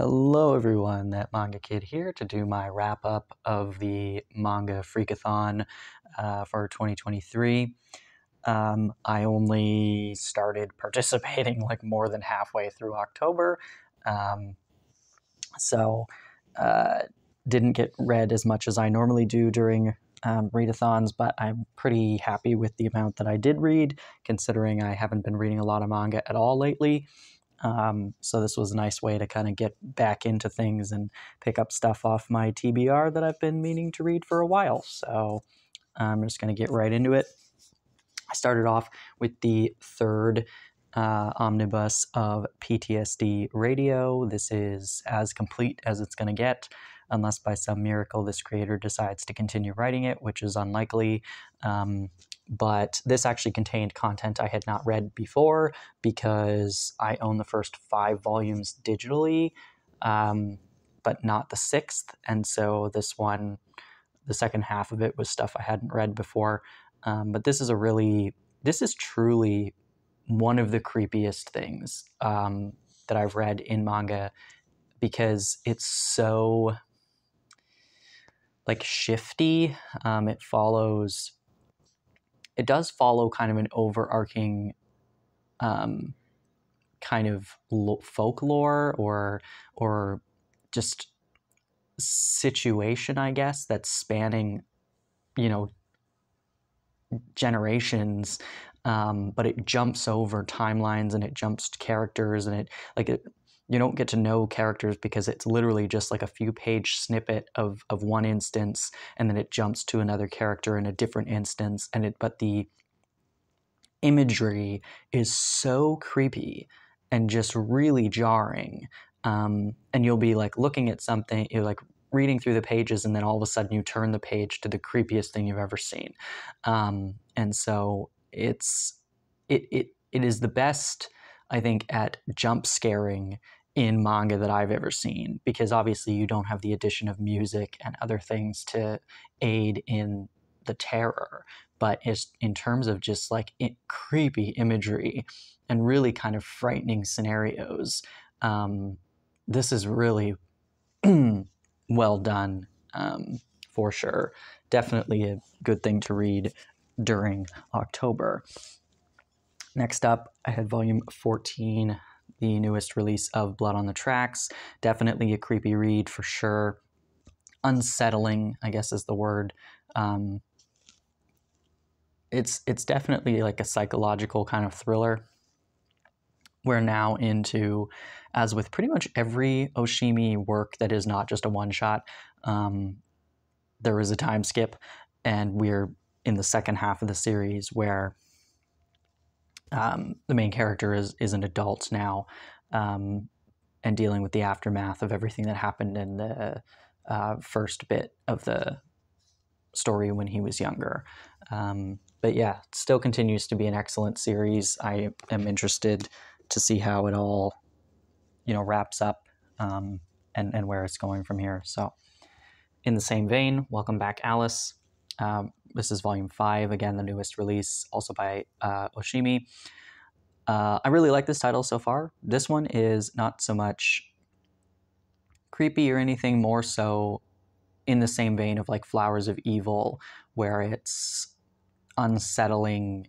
Hello everyone, that Manga Kid here to do my wrap-up of the Manga Freak-a-thon for 2023. I only started participating like more than halfway through October, so didn't get read as much as I normally do during readathons, but I'm pretty happy with the amount that I did read, considering I haven't been reading a lot of manga at all lately. So this was a nice way to kind of get back into things and pick up stuff off my TBR that I've been meaning to read for a while. So I'm just going to get right into it. I started off with the third omnibus of PTSD Radio. This is as complete as it's going to get, unless by some miracle this creator decides to continue writing it, which is unlikely. But this actually contained content I had not read before because I own the first 5 volumes digitally, but not the 6th. And so this one, the second half of it, was stuff I hadn't read before. But this is truly one of the creepiest things that I've read in manga, because it's so like shifty. It does follow kind of an overarching kind of folklore or just situation, I guess, that's spanning, generations, but it jumps over timelines and it jumps to characters, and you don't get to know characters because it's literally just like a few page snippet of one instance, and then it jumps to another character in a different instance, but the imagery is so creepy and just really jarring, and you'll be like looking at something, you're like reading through the pages, and then all of a sudden you turn the page to the creepiest thing you've ever seen. And so it is the best, I think, at jump scaring in manga that I've ever seen, because obviously you don't have the addition of music and other things to aid in the terror, but it's in terms of just like creepy imagery and really kind of frightening scenarios. This is really well done, for sure. Definitely a good thing to read during October. Next up, I had volume 14, the newest release of Blood on the Tracks. Definitely a creepy read for sure. Unsettling, I guess, is the word. It's definitely like a psychological kind of thriller. We're now into, as with pretty much every Oshimi work that is not just a one-shot, there is a time skip, and we're in the second half of the series where the main character is an adult now, and dealing with the aftermath of everything that happened in the first bit of the story when he was younger. But yeah, it still continues to be an excellent series. I am interested to see how it all, wraps up, and where it's going from here. So in the same vein, welcome back, Alice. This is volume 5, again, the newest release, also by Oshimi. I really like this title so far. This one is not so much creepy or anything, more so in the same vein of like Flowers of Evil, where it's unsettling,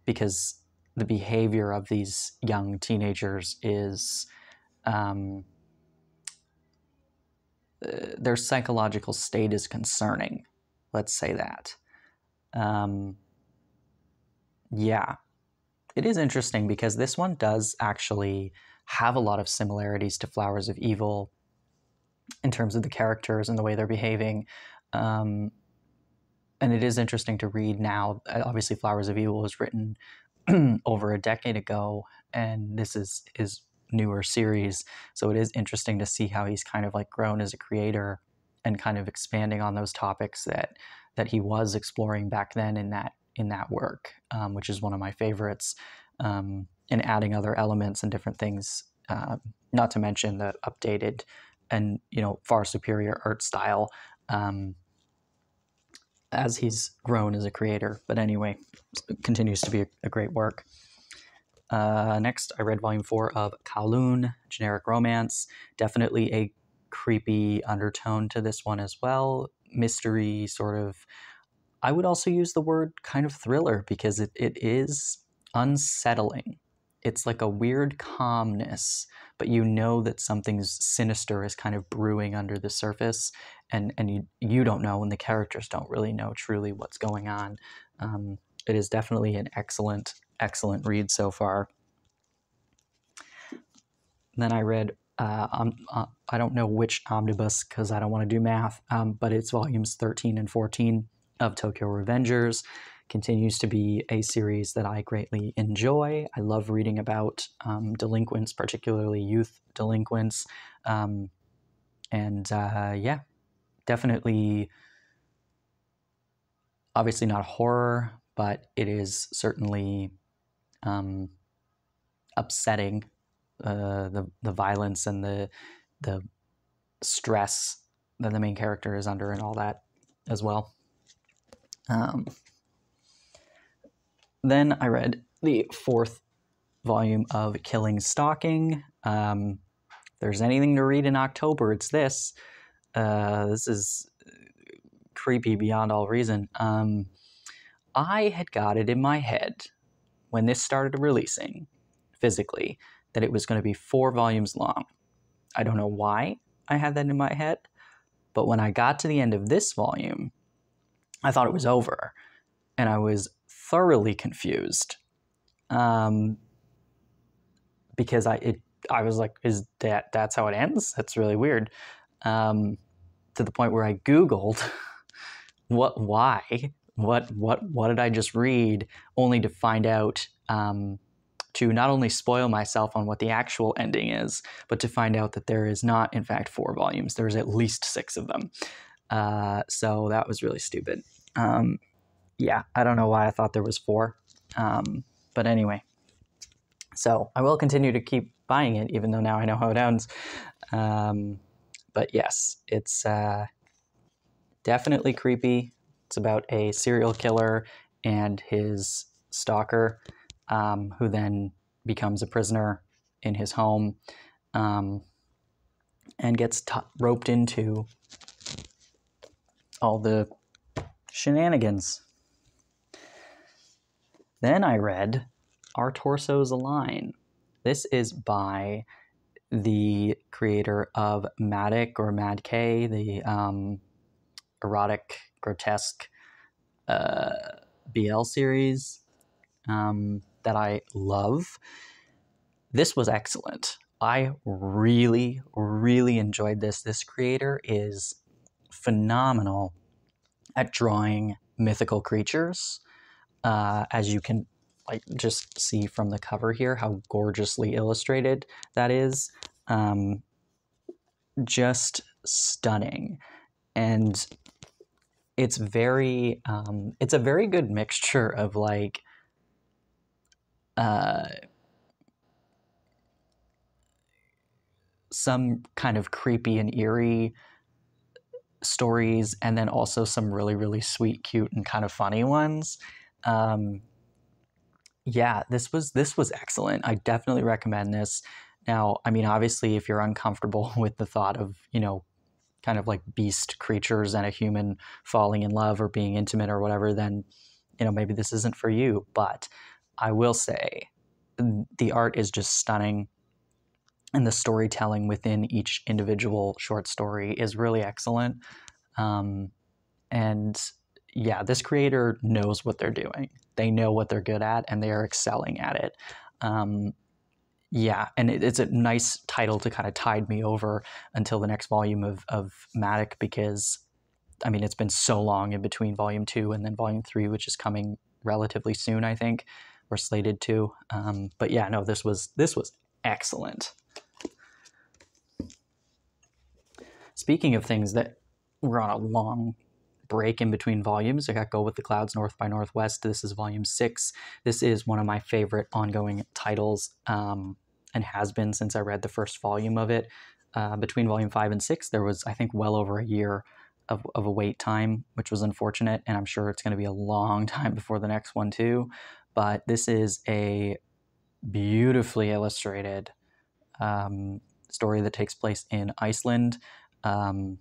because the behavior of these young teenagers is, their psychological state is concerning. Let's say that. Yeah, it is interesting because this one does actually have a lot of similarities to Flowers of Evil in terms of the characters and the way they're behaving. And it is interesting to read now. Obviously, Flowers of Evil was written over a decade ago, and this is his newer series. So it is interesting to see how he's kind of like grown as a creator and kind of expanding on those topics that he was exploring back then in that work, which is one of my favorites, and adding other elements and different things, not to mention the updated and far superior art style, as he's grown as a creator. But anyway, it continues to be a great work. Next, I read volume 4 of Kowloon, Generic Romance. Definitely a creepy undertone to this one as well. Mystery, sort of. I would also use the word kind of thriller because it is unsettling. It's like a weird calmness, but you know that something sinister is kind of brewing under the surface, and you don't know, and the characters don't really know truly what's going on. It is definitely an excellent read so far. And then I read, I don't know which omnibus because I don't want to do math, but it's volumes 13 and 14 of Tokyo Revengers. Continues to be a series that I greatly enjoy. I love reading about delinquents, particularly youth delinquents. Yeah, definitely, obviously not horror, but it is certainly upsetting, the violence and the stress that the main character is under and all that as well. Then I read the 4th volume of Killing Stalking. If there's anything to read in October, it's this. This is creepy beyond all reason. I had got it in my head when this started releasing physically that it was going to be 4 volumes long. I don't know why I had that in my head, but when I got to the end of this volume, I thought it was over, and I was thoroughly confused, because I was like, is that's how it ends? That's really weird. To the point where I Googled why what did I just read, only to find out, to not only spoil myself on what the actual ending is, but to find out that there is not, in fact, 4 volumes. There's at least 6 of them. So that was really stupid. Yeah, I don't know why I thought there was 4. But anyway, so I will continue to keep buying it, even though now I know how it ends. But yes, it's definitely creepy. It's about a serial killer and his stalker, who then becomes a prisoner in his home, and gets roped into all the shenanigans. Then I read Our Torsos Align. This is by the creator of Matic or Mad K, the erotic, grotesque BL series that I love. This was excellent. I really, really enjoyed this. This creator is phenomenal at drawing mythical creatures, as you can just see from the cover here, how gorgeously illustrated that is. Just stunning. And it's very, it's a very good mixture of some kind of creepy and eerie stories, and then also some really, really sweet, cute, and kind of funny ones. Yeah, this was excellent. I definitely recommend this. Now, I mean, obviously, if you're uncomfortable with the thought of, kind of like beast creatures and a human falling in love or being intimate or whatever, then, maybe this isn't for you. But I will say the art is just stunning, and the storytelling within each individual short story is really excellent. And yeah, this creator knows what they're doing. They know what they're good at, and they are excelling at it. Yeah, and it's a nice title to kind of tide me over until the next volume of Matic, because, I mean, it's been so long in between volume 2 and then volume 3, which is coming relatively soon, I think. We're slated to. But yeah, no, this was excellent. Speaking of things that were on a long break in between volumes, I got Go With the Clouds, North by Northwest. This is volume 6. This is one of my favorite ongoing titles, and has been since I read the first volume of it. Between volume 5 and 6, there was, I think, well over a year of a wait time, which was unfortunate, and I'm sure it's going to be a long time before the next one too. But this is a beautifully illustrated story that takes place in Iceland. And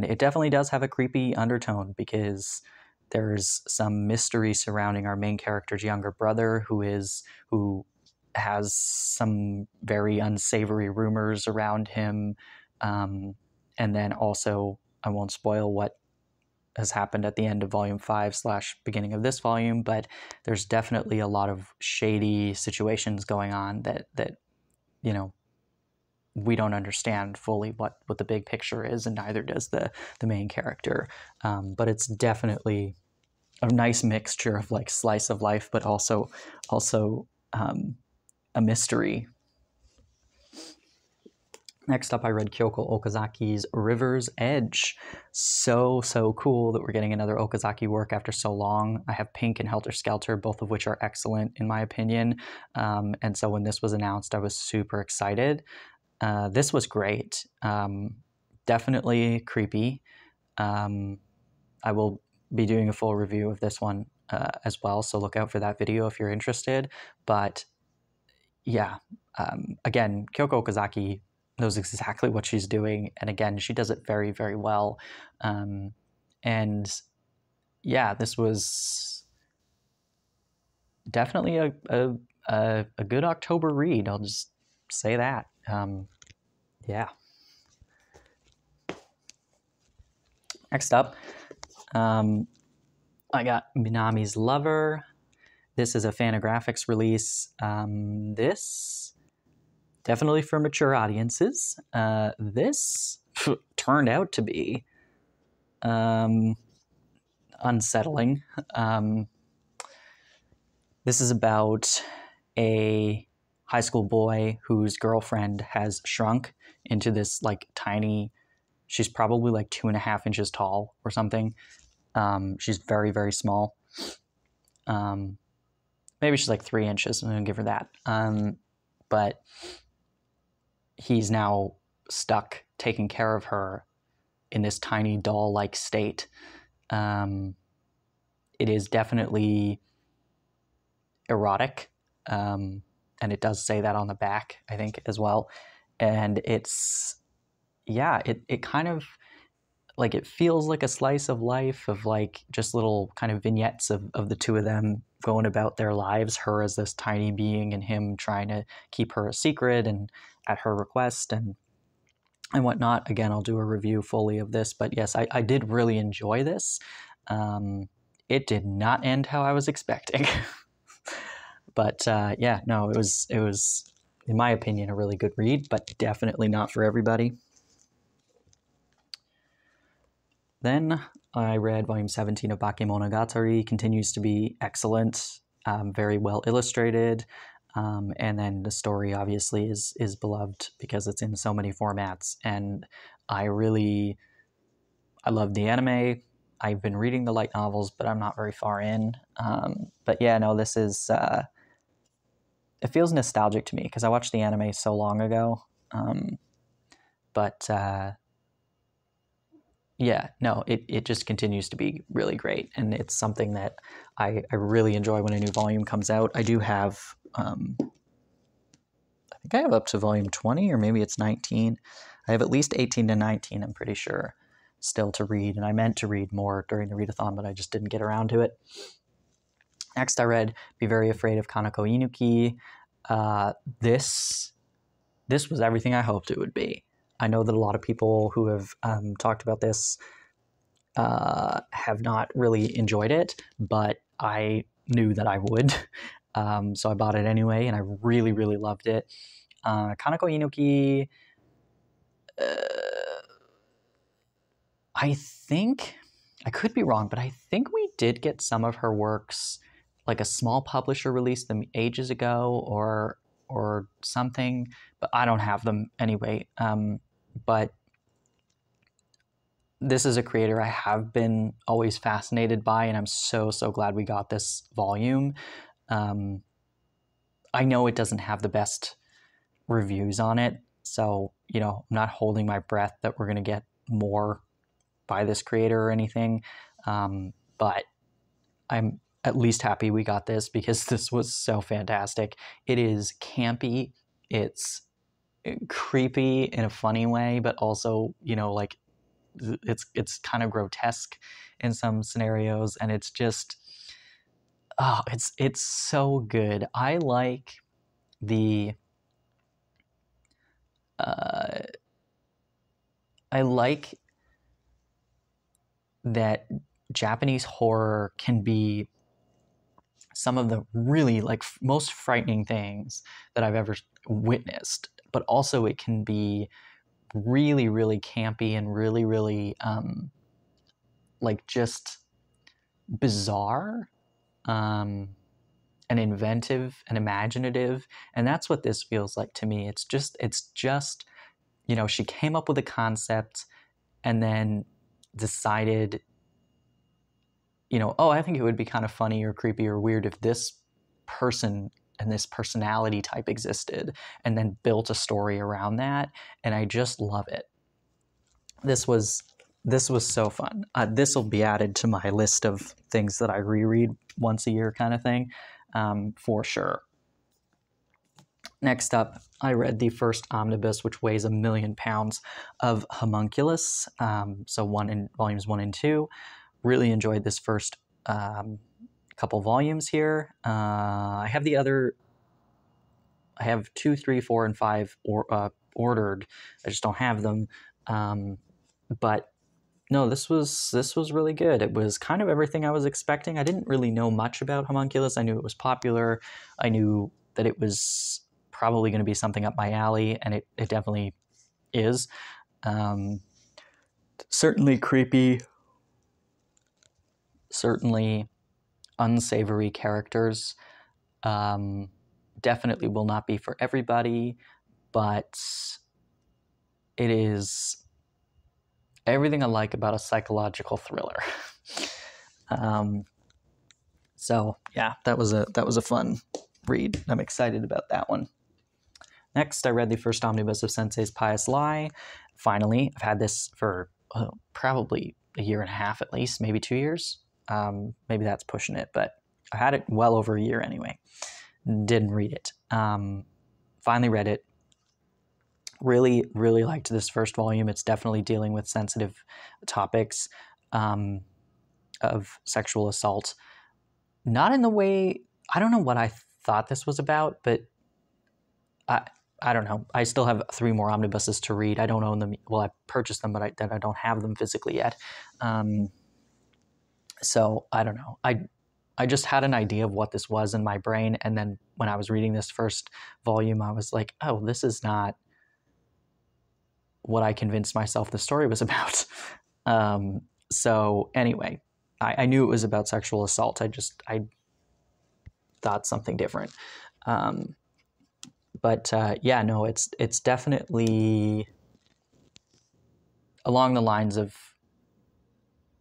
it definitely does have a creepy undertone because there's some mystery surrounding our main character's younger brother who has some very unsavory rumors around him. And then also, I won't spoil what has happened at the end of volume 5 / beginning of this volume, but there's definitely a lot of shady situations going on that you know, we don't understand fully what the big picture is, and neither does the main character. But it's definitely a nice mixture of like slice of life, but also a mystery. Next up, I read Kyoko Okazaki's River's Edge. So cool that we're getting another Okazaki work after so long. I have Pink and Helter Skelter, both of which are excellent in my opinion. And so when this was announced, I was super excited. This was great. Definitely creepy. I will be doing a full review of this one as well, so look out for that video if you're interested. But yeah, again, Kyoko Okazaki knows exactly what she's doing, and again, she does it very, very well. And yeah, this was definitely a good October read. I'll just say that. Yeah. Next up, I got Minami's Lover. This is a Fantagraphics release. This definitely for mature audiences. This turned out to be unsettling. This is about a high school boy whose girlfriend has shrunk into this like tiny, she's probably like 2.5 inches tall or something. She's very, very small. Maybe she's like 3 inches. I'm gonna give her that. But he's now stuck taking care of her in this tiny doll-like state. It is definitely erotic, and it does say that on the back, I think, as well. And it's, yeah, it kind of, like, it feels like a slice of life of, like, just little kind of vignettes of the two of them going about their lives, her as this tiny being and him trying to keep her a secret and at her request and whatnot. Again, I'll do a review fully of this, but yes, I did really enjoy this. It did not end how I was expecting. But yeah, no, it was, in my opinion, a really good read, but definitely not for everybody. Then I read volume 17 of Bakemonogatari. Continues to be excellent, very well illustrated. And then the story obviously is beloved because it's in so many formats. And I love the anime. I've been reading the light novels, but I'm not very far in. But yeah, no, this is, it feels nostalgic to me because I watched the anime so long ago. But yeah, no, it just continues to be really great. And it's something that I really enjoy when a new volume comes out. I do have, I think I have up to volume 20 or maybe it's 19. I have at least 18 to 19, I'm pretty sure, still to read. And I meant to read more during the readathon, but I just didn't get around to it. Next, I read Be Very Afraid of Kanako Inuki. This was everything I hoped it would be. I know that a lot of people who have talked about this have not really enjoyed it, but I knew that I would. So I bought it anyway, and I really, really loved it. Kanako Inuki, I think, I could be wrong, but I think we did get some of her works, like a small publisher released them ages ago or something, but I don't have them anyway. But this is a creator I have been always fascinated by, and I'm so glad we got this volume. I know it doesn't have the best reviews on it, so, you know, I'm not holding my breath that we're going to get more by this creator or anything. But I'm at least happy we got this because this was so fantastic. It is campy. It's creepy in a funny way, but also, like it's kind of grotesque in some scenarios, and it's just it's so good. I like the I like that Japanese horror can be some of the really like most frightening things that I've ever witnessed, but also it can be really, really campy and really, really like just bizarre and inventive and imaginative. And that's what this feels like to me. It's just she came up with a concept and then decided, I think it would be kind of funny or creepy or weird if this person and this personality type existed, and then built a story around that. And I just love it. This was so fun. This will be added to my list of things that I reread once a year kind of thing, for sure. Next up, I read the first omnibus, which weighs 1,000,000 pounds, of Homunculus. So volumes 1 and 2. Really enjoyed this first couple volumes here. I have 2, 3, 4, and 5 ordered. I just don't have them. But no, this was really good. It was kind of everything I was expecting. I didn't really know much about Homunculus. I knew it was popular. I knew that it was probably going to be something up my alley, and it definitely is. Certainly creepy. Certainly unsavory characters. Definitely will not be for everybody, but it is everything I like about a psychological thriller. So yeah, that was a fun read. I'm excited about that one. Next, I read the first omnibus of Senseis Pious Lie. Finally, I've had this for probably a year and a half at least, maybe 2 years. Maybe that's pushing it, but I had it well over a year anyway. Didn't read it. Finally read it. Really, really liked this first volume. It's definitely dealing with sensitive topics of sexual assault. Not in the way, I don't know what I thought this was about, but I don't know. I still have 3 more omnibuses to read. I don't own them. Well, I purchased them, but I don't have them physically yet. So I don't know. I just had an idea of what this was in my brain, and then when I was reading this first volume, I was like, oh, this is not what I convinced myself the story was about. So anyway, I knew it was about sexual assault. I thought something different. But yeah, no, it's definitely along the lines of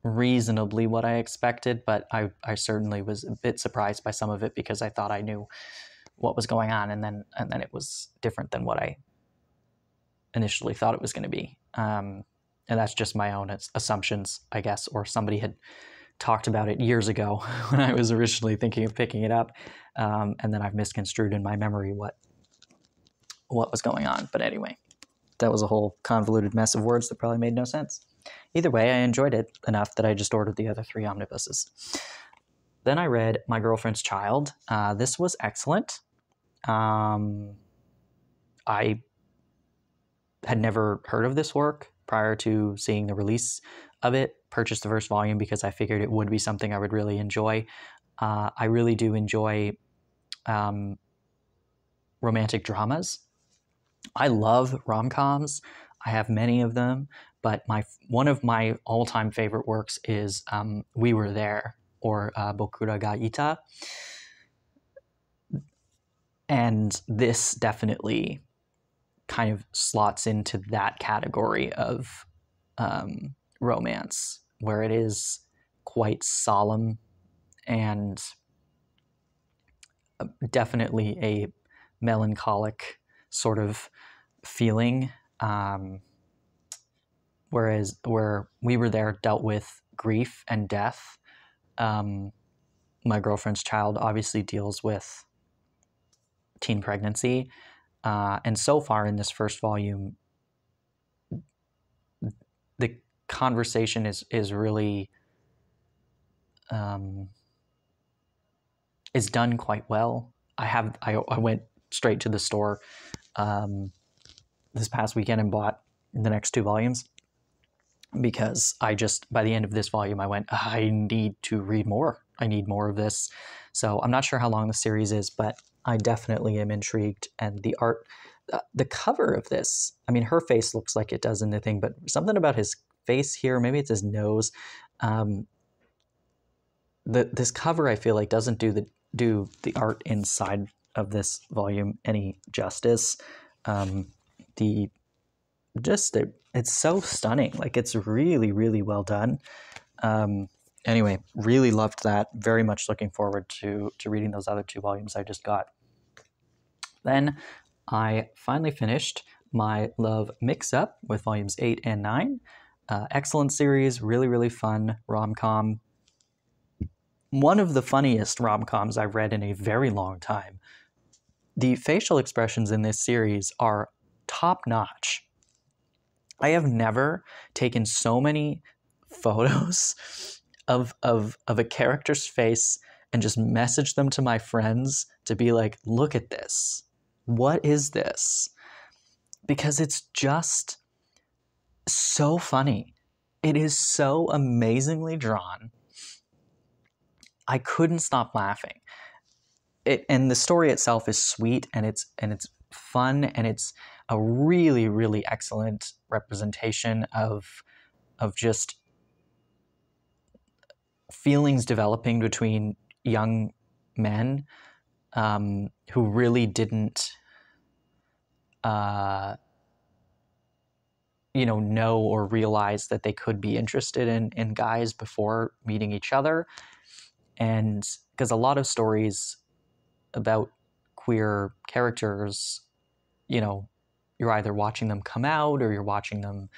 reasonably what I expected, but I certainly was a bit surprised by some of it because I thought I knew what was going on, and then it was different than what I initially thought it was going to be. And that's just my own assumptions, I guess, or somebody had talked about it years ago when I was originally thinking of picking it up, and then I've misconstrued in my memory what was going on. But anyway, that was a whole convoluted mess of words that probably made no sense. Either way, I enjoyed it enough that I just ordered the other 3 omnibuses. Then I read My Girlfriend's Child. This was excellent. I had never heard of this work prior to seeing the release of it. Purchased the first volume because I figured it would be something I would really enjoy. I really do enjoy romantic dramas. I love rom-coms. I have many of them, but one of my all-time favorite works is We Were There, or Bokura ga Ita. And this definitely kind of slots into that category of romance, where it is quite solemn and definitely a melancholic sort of feeling, whereas where We Were There dealt with grief and death, my girlfriend's child obviously deals with teen pregnancy. And so far in this first volume, the conversation is really is done quite well. I went straight to the store this past weekend and bought the next 2 volumes because by the end of this volume, I went, I need to read more. I need more of this. So I'm not sure how long the series is, but I definitely am intrigued. And the art, the cover of this, I mean, her face looks like it does in the thing, but something about his face here, maybe it's his nose. This cover, I feel like, doesn't do the art inside of this volume any justice. It's so stunning. Like, it's really, really well done. Anyway, really loved that. Very much looking forward to reading those other 2 volumes I just got. Then I finally finished my Love Mix-Up with volumes 8 and 9. Excellent series, really, really fun rom-com. One of the funniest rom-coms I've read in a very long time. The facial expressions in this series are top-notch. I have never taken so many photos of a character's face and just messaged them to my friends to be like, look at this. What is this? Because it's just so funny. It is so amazingly drawn. I couldn't stop laughing. And the story itself is sweet, and it's fun, and it's a really, really excellent representation of just feelings developing between young men who really didn't know or realize that they could be interested in guys before meeting each other. And because a lot of stories about queer characters, you're either watching them come out or you're watching them,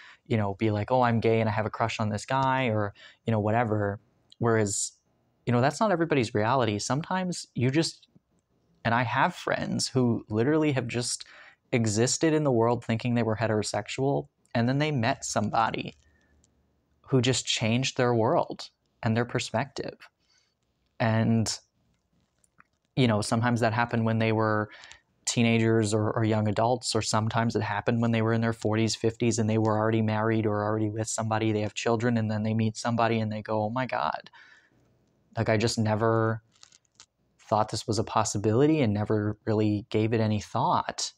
be like, oh, I'm gay and I have a crush on this guy, or, whatever. Whereas, that's not everybody's reality. Sometimes and I have friends who literally have just existed in the world thinking they were heterosexual, and then they met somebody who just changed their world and their perspective. And, sometimes that happened when they were teenagers or young adults, or sometimes it happened when they were in their 40s, 50s, and they were already married or already with somebody, they have children, and then they meet somebody and they go, oh my God, like, I just never thought this was a possibility and never really gave it any thought.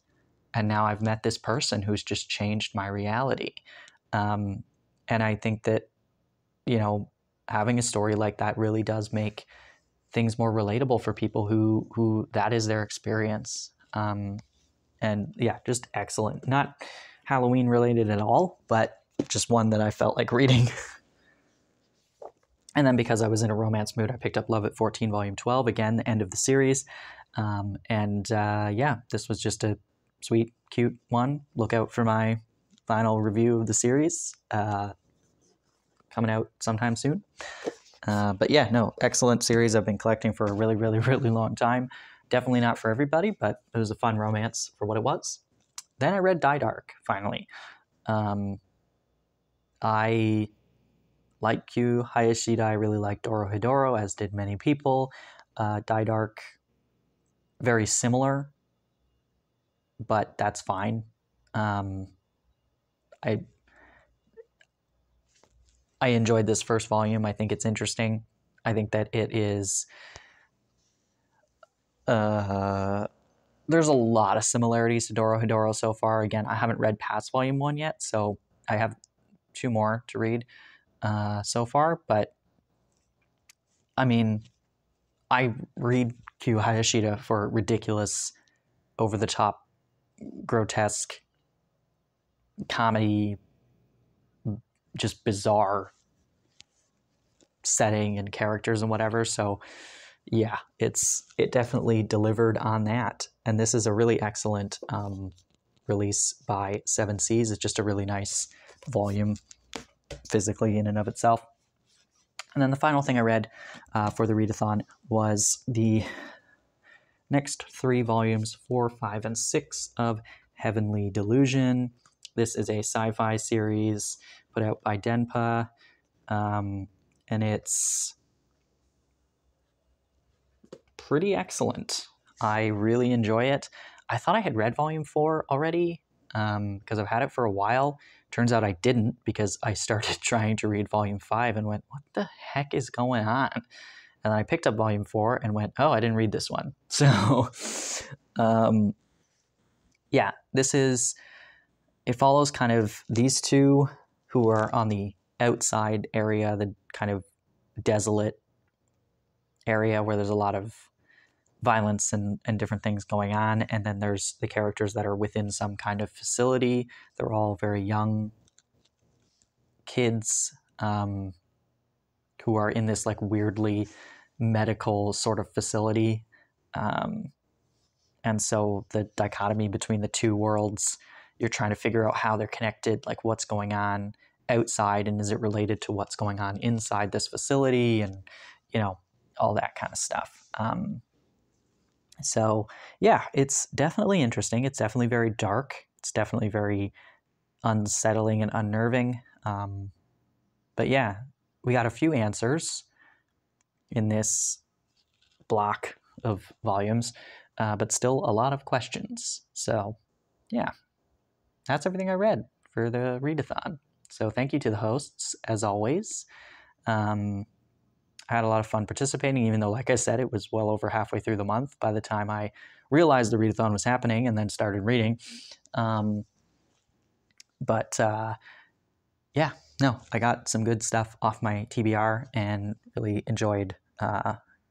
And now I've met this person who's just changed my reality. And I think that, having a story like that really does make things more relatable for people who that is their experience. And yeah, just excellent. Not Halloween related at all, but just one that I felt like reading. And then because I was in a romance mood, I picked up Love at 14, Volume 12, again, the end of the series. Yeah, this was just a sweet, cute one. Look out for my final review of the series coming out sometime soon. But yeah, no, excellent series I've been collecting for a really, really, really long time. Definitely not for everybody, but it was a fun romance for what it was. Then I read Die Dark, finally. I like Q Hayashida. I really like Dorohedoro, as did many people. Die Dark, very similar, but that's fine. I enjoyed this first volume. I think it's interesting. I think that it is... there's a lot of similarities to Dorohedoro so far. Again, I haven't read past Volume 1 yet, so I have 2 more to read so far. But, I mean, I read Q Hayashida for ridiculous, over-the-top, grotesque, comedy, just bizarre setting and characters and whatever. So yeah, it definitely delivered on that. And this is a really excellent release by Seven Seas. It's just a really nice volume physically in and of itself. And then the final thing I read for the readathon was the next 3 volumes, 4, 5, and 6 of Heavenly Delusion. This is a sci-fi series put out by Denpa, and it's pretty excellent. I really enjoy it. I thought I had read volume 4 already because I've had it for a while. Turns out I didn't, because I started trying to read volume 5 and went, what the heck is going on? And then I picked up volume 4 and went, oh, I didn't read this one. So, yeah, it follows kind of these two who are on the outside area, the kind of desolate area where there's a lot of violence and different things going on. And then there's the characters that are within some kind of facility. They're all very young kids who are in this like weirdly medical sort of facility. And so the dichotomy between the two worlds, you're trying to figure out how they're connected, like what's going on outside and is it related to what's going on inside this facility, and, you know, all that kind of stuff. So yeah, it's definitely interesting. It's definitely very dark. It's definitely very unsettling and unnerving. But yeah, we got a few answers in this block of volumes, but still a lot of questions. So yeah, that's everything I read for the readathon. So thank you to the hosts, as always. I had a lot of fun participating, even though, like I said, it was well over halfway through the month by the time I realized the readathon was happening and then started reading. Yeah, no, I got some good stuff off my TBR and really enjoyed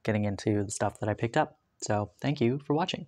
getting into the stuff that I picked up. So thank you for watching.